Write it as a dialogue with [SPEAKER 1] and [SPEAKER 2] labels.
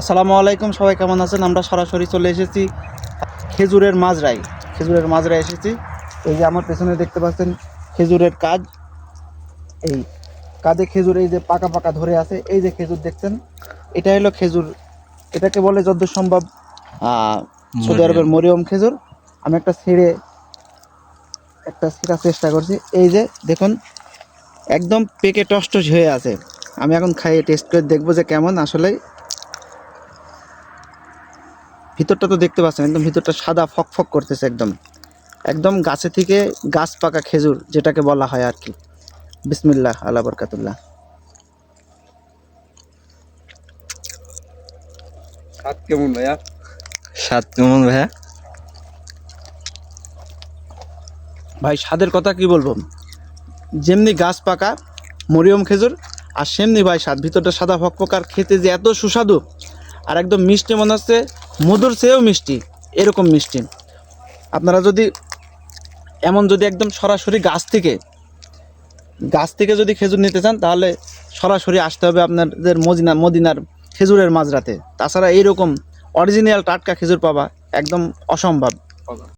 [SPEAKER 1] আসসালামু আলাইকুম, সবাই কেমন আছেন? আমরা সরাসরি চলে এসেছি খেজুরের মাজরায় এসেছি। এই যে আমার পেছনে দেখতে পাচ্ছেন খেজুরের কাজ, এই কাঁধে খেজুর এই যে পাকা পাকা ধরে আছে, এই যে খেজুর দেখছেন, এটা হলো খেজুর। এটাকে বলে যতদূর সম্ভব সৌদি আরবের মরিয়ম খেজুর। আমি একটা ছেঁড়ার চেষ্টা করছি। এই যে দেখুন, একদম পেকে টসটস হয়ে আছে। আমি এখন খাইয়ে টেস্ট করে দেখবো যে কেমন আসলে। ভিতরটা তো দেখতে পাচ্ছেন, একদম ভিতরটা সাদা ফক ফক করতেছে, একদম একদম গাছে থেকে গাছ পাকা খেজুর যেটাকে বলা হয় আর কি। বিসমিল্লাহ আলা বরকাতুল্লাহ।
[SPEAKER 2] স্বাদ কেমন ভাইয়া?
[SPEAKER 1] ভাই স্বাদের কথা কি বলবো, যেমনি গাছ পাকা মরিয়ম খেজুর আর সেমনি ভাই স্বাদ, ভিতরটা সাদা ফক ফক, আর খেতে যে এত সুস্বাদু আর একদম মিষ্টি, মনে হচ্ছে মধুর চেয়েও মিষ্টি, এরকম মিষ্টি। আপনারা যদি যদি একদম সরাসরি গাছ থেকে যদি খেজুর নিতে চান, তাহলে সরাসরি আসতে হবে আপনাদের মদিনার খেজুরের মাজরাতে। তাছাড়া এইরকম অরিজিনাল টাটকা খেজুর পাওয়া একদম অসম্ভব।